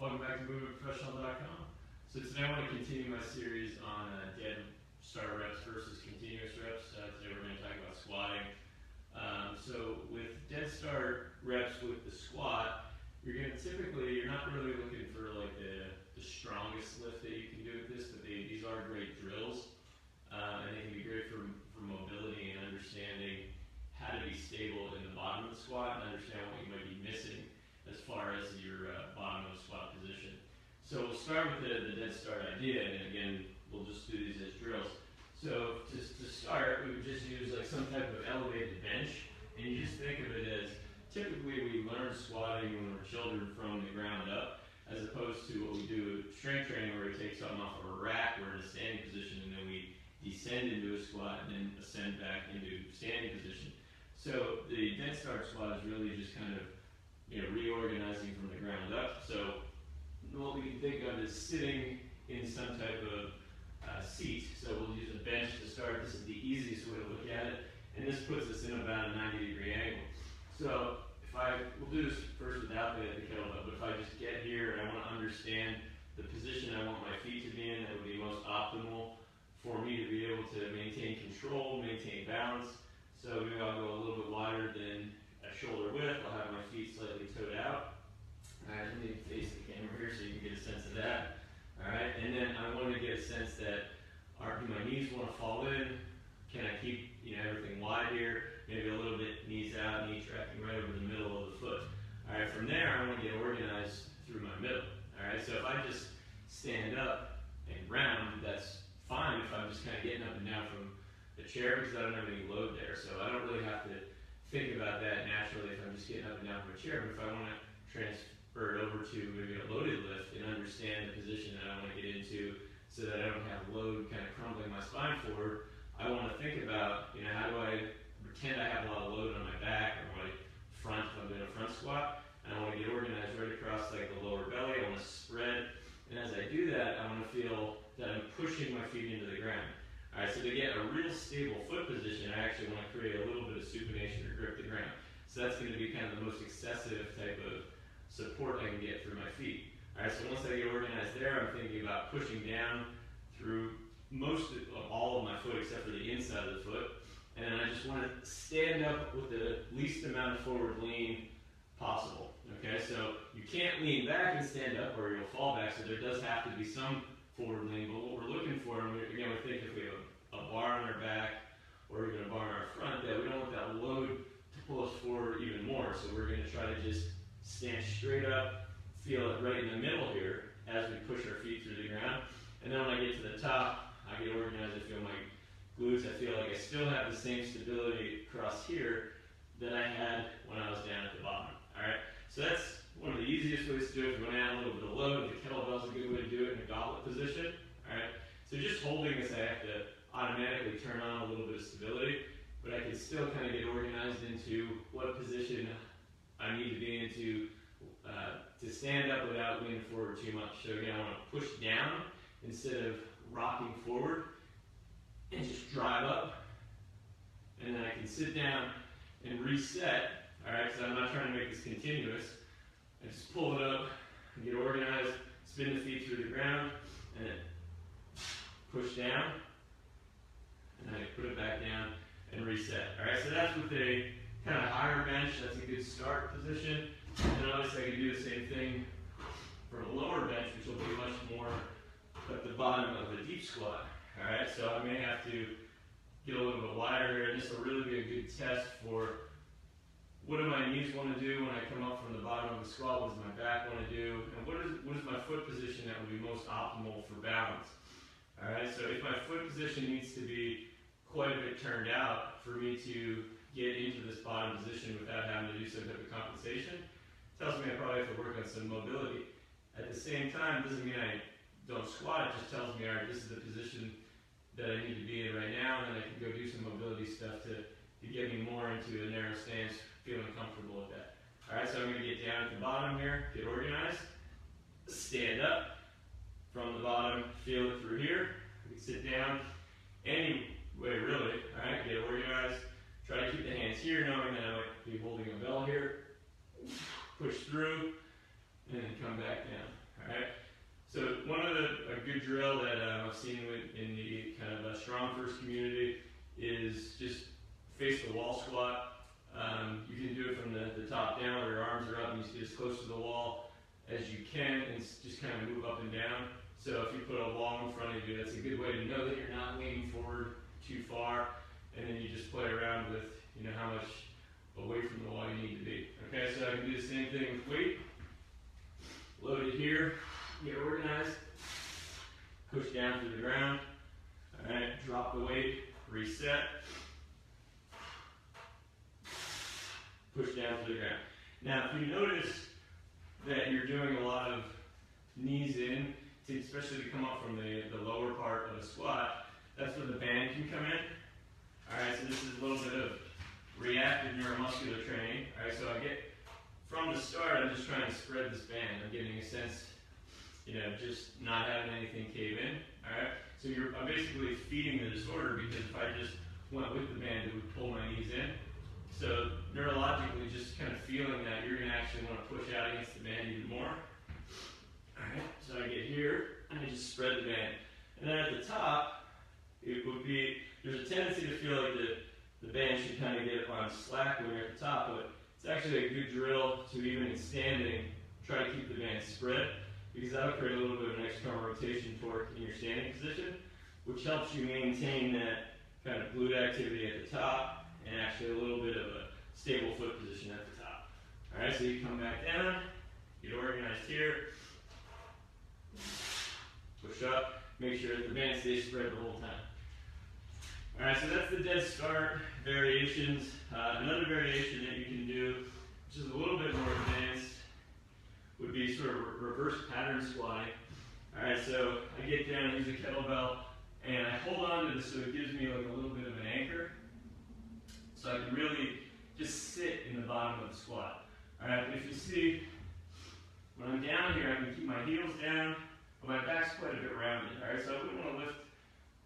Welcome back to MovementProfessional.com. So today I want to continue my series on dead start reps versus continuous reps. Today we're going to talk about squatting. So with dead start reps with the squat, you're not really looking for like the strongest lift that you can do with this, but these are great drills, and they can be great for mobility and understanding how to be stable in the bottom of the squat and understand what you might be missing as far as your bottom of the squat position. So we'll start with the dead start idea, and again, we'll just do these as drills. So to start, we would just use like some type of elevated bench, and you just think of it as typically we learn squatting when we're children from the ground up, as opposed to what we do with strength training where we take something off of a rack, we're in a standing position, and then we descend into a squat and then ascend back into standing position. So the dead start squat is really just kind of reorganizing from the ground up. So what we can think of is sitting in some type of seat. So we'll use a bench to start. This is the easiest way to look at it, and this puts us in about a 90-degree angle. So we'll do this first without the kettlebell, but if I just get here and I want to understand the position I want my feet to be in, that would be most optimal for me to be able to maintain control, maintain balance. So maybe I'll go a little bit wider than a shoulder width. I'll have my feet slightly toed out. All right, let me face the camera here so you can get a sense of that. All right, and then I want to get a sense that do my knees want to fall in? Can I keep everything wide here? Maybe a little bit knees out, knee tracking right over the middle of the foot. All right, from there I want to get organized through my middle. All right, so if I just stand up and round, that's fine if I'm just kind of getting up and down from the chair because I don't have any load there. So I don't really have to think about that naturally if I'm just getting up and down from a chair. But if I want to transfer it over to maybe a loaded lift and understand the position that I want to get into so that I don't have load kind of crumbling my spine forward, I want to think about, how do I pretend I have a lot of load on my back or my front if I'm doing a front squat, and I want to get organized right across like the lower belly. I want to spread, and as I do that, I want to feel that I'm pushing my feet into the ground. All right, so to get a real stable foot position, I actually want to create a little bit of supination to grip the ground. So that's going to be kind of the most excessive type of support I can get through my feet. All right, so once I get organized there, I'm thinking about pushing down through most of all of my foot except for the inside of the foot. And then I just want to stand up with the least amount of forward lean possible. Okay, so you can't lean back and stand up or you'll fall back, so there does have to be some forward lean. But what we're looking for, and again, we think if we have a bar on our back or even a bar on our front, that we don't want that load to pull us forward even more. So we're going to try to just stand straight up, feel it right in the middle here as we push our feet through the ground. And then when I get to the top, I get organized, I feel my glutes, I feel like I still have the same stability across here that I had when I was down at the bottom. All right, so that's one of the easiest ways to do it. If you want to add a little bit of load, the kettlebell is a good way to do it in a goblet position. All right, so just holding this, I have to automatically turn on a little bit of stability, but I can still kind of get organized into what position I need to be into to stand up without leaning forward too much. So again, I want to push down instead of rocking forward and just drive up, and then I can sit down and reset. All right, so I'm not trying to make this continuous. I just pull it up and get organized, spin the feet through the ground, and then push down, and then I put it back down and reset. All right, so that's with a kind of higher bench. That's a good start position. And then obviously I can do the same thing for a lower bench, which will be much more at the bottom of a deep squat. All right, so I may have to get a little bit wider here, and this will really be a good test for what do my knees want to do when I come up from the bottom of the squat, what does my back want to do, and what is my foot position that would be most optimal for balance. All right, so if my foot position needs to be quite a bit turned out for me to get into this bottom position without having to do some type of compensation, tells me I probably have to work on some mobility. At the same time, it doesn't mean I don't squat, it just tells me, all right, this is the position that I need to be in right now, and then I can go do some mobility stuff to get me more into a narrow stance, feeling comfortable with that. All right, so I'm going to get down at the bottom here, get organized, stand up from the bottom, feel it through here, we can sit down any way really, all right, get organized, try to keep the hands here, knowing that I might be holding a bell here, push through, and then come back down. good drill that I've seen in the kind of a strong first community is just face the wall squat. You can do it from the top down where your arms are up and you get as close to the wall as you can and just kind of move up and down. So if you put a wall in front of you, that's a good way to know that you're not leaning forward too far, and then you just play around with, you know, how much away from the wall you need to be. Okay, so I can do the same thing with weight. Load it here, get organized, push down through the ground. All right, drop the weight, reset, push down through the ground. Now, if you notice that you're doing a lot of knees in, especially to come up from the lower part of a squat, that's where the band can come in. Alright, so this is a little bit of reactive neuromuscular training. Alright, so I get, from the start, I'm just trying to spread this band. I'm getting a sense, you know, just not having anything cave in. Alright, so I'm basically feeding the disorder, because if I just went with the band, it would pull my knees in. So neurologically, just kind of feeling that, you're going to actually want to push out against the band even more. Alright, so I get here, and I just spread the band. And then at the top, it would be, there's a tendency to feel like the band should kind of get on slack when you're at the top, but it's actually a good drill to, even in standing, try to keep the band spread, because that'll create a little bit of an external rotation torque in your standing position, which helps you maintain that kind of glute activity at the top, and actually a little bit of a stable foot position at the top. Alright, so you come back down, get organized here, push up, make sure that the band stays spread the whole time. Alright, so that's the dead start variations. Another variation that you can do, which is a little bit more advanced, would be sort of reverse pattern squatting. Alright, so I get down, use a kettlebell, and I hold on to this so it gives me like a little bit of an anchor. So I can really just sit in the bottom of the squat. Alright, but if you see, when I'm down here, I can keep my heels down, but my back's quite a bit rounded. Alright, so I wouldn't want to lift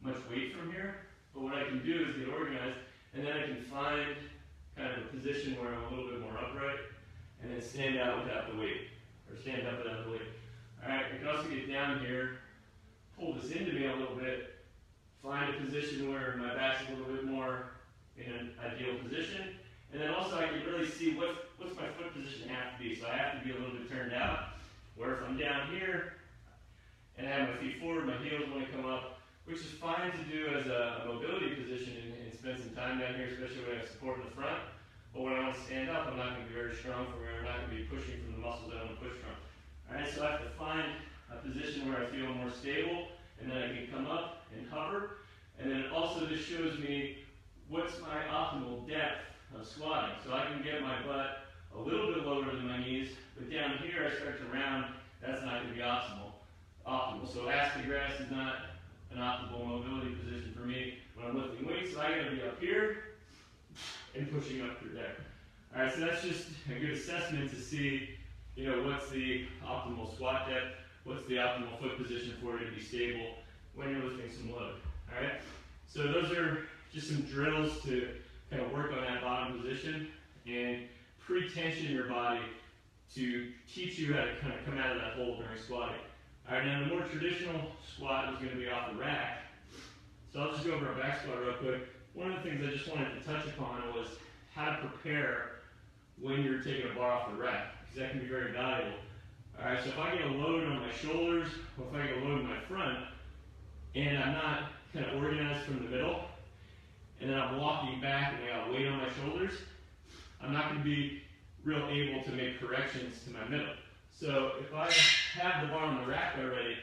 much weight from here, but what I can do is get organized, and then I can find kind of a position where I'm a little bit more upright, and then stand out without the weight, or stand up without the weight. Alright, I can also get down here, pull this into me a little bit, find a position where my back's a little bit more in an ideal position, and then also I can really see what's my foot position have to be. So I have to be a little bit turned out, where if I'm down here, and I have my feet forward, my heels want to come up, which is fine to do as a mobility position and spend some time down here, especially when I have support in the front. But when I want to stand up, I'm not going to be very strong from here. I'm not going to be pushing from the muscles I want to push from. Alright, so I have to find a position where I feel more stable, and then I can come up and hover. And then also this shows me what's my optimal depth of squatting. So I can get my butt a little bit lower than my knees, but down here I start to round. That's not going to be optimal. So ass to grass is not an optimal mobility position for me when I'm lifting weights. So I got to be up here and pushing up through there. All right, so that's just a good assessment to see, you know, what's the optimal squat depth, what's the optimal foot position for you to be stable when you're lifting some load. All right, so those are just some drills to kind of work on that bottom position and pre-tension your body to teach you how to kind of come out of that hole during squatting. All right, now the more traditional squat is going to be off the rack. So I'll just go over a back squat real quick. One of the things I just wanted to touch upon was how to prepare when you're taking a bar off the rack, because that can be very valuable. All right, so if I get a load on my shoulders, or if I get a load in my front, and I'm not kind of organized from the middle, and then I'm walking back and I got weight on my shoulders, I'm not going to be real able to make corrections to my middle. So if I have the bar on the rack already,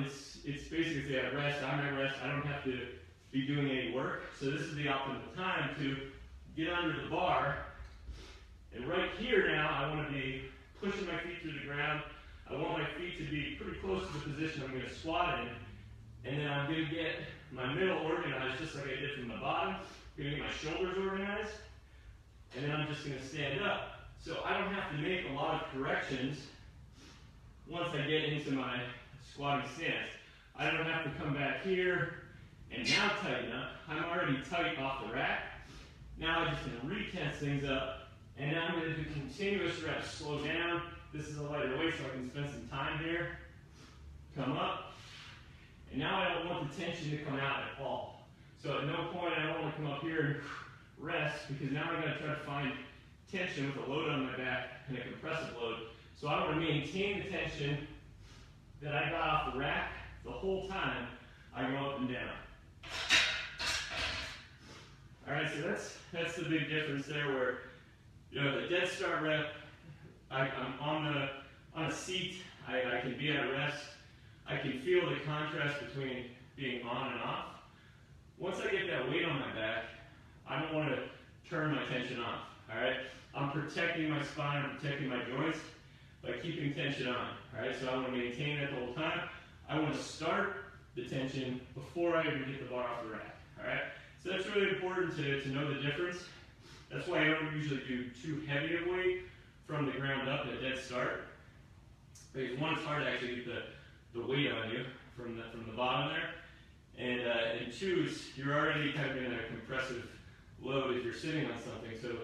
it's basically at rest, I'm at rest, I don't have to be doing any work. So this is the optimal time to get under the bar. And right here now, I want to be pushing my feet through the ground. I want my feet to be pretty close to the position I'm going to squat in. And then I'm going to get my middle organized just like I did from the bottom. I'm going to get my shoulders organized. And then I'm just going to stand up. So I don't have to make a lot of corrections once I get into my squatting stance. I don't have to come back here and now tighten up. I'm already tight off the rack. Now I just can re-tense things up. And now I'm going to do continuous reps. Slow down. This is a lighter weight so I can spend some time here. Come up. And now I don't want the tension to come out at all. So at no point I don't want to come up here and rest, because now I'm going to try to find tension with a load on my back and a compressive load. So I want to maintain the tension that I got off the rack the whole time I go up and down. Alright, so that's the big difference there, where, you know, the dead start rep, I'm on a seat, I can be at rest, I can feel the contrast between being on and off. Once I get that weight on my back, I don't want to turn my tension off. Alright? I'm protecting my spine, I'm protecting my joints by keeping tension on. Alright, so I want to maintain that the whole time. I want to start the tension before I even get the bar off the rack. Alright? So that's really important to know the difference. That's why I don't usually do too heavy of weight from the ground up at a dead start. Because one, it's hard to actually get the weight on you from the bottom there. And two, you're already kind of in a compressive load if you're sitting on something. So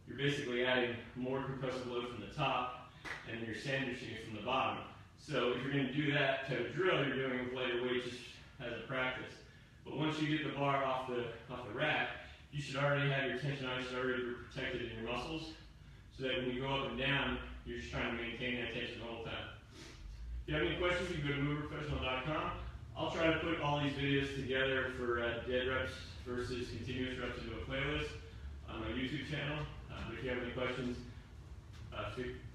you're basically adding more compressive load from the top, and you're sandwiching it from the bottom. So if you're going to do that type of drill, you're doing it with lighter weight just as a practice. But once you get the bar off the rack, you should already have your tension on, you should already be protected in your muscles, so that when you go up and down, you're just trying to maintain that tension the whole time. If you have any questions, you can go to moveprofessional.com. I'll try to put all these videos together for dead reps versus continuous reps into a playlist on my YouTube channel. If you have any questions,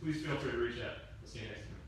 please feel free to reach out. I'll see you next time.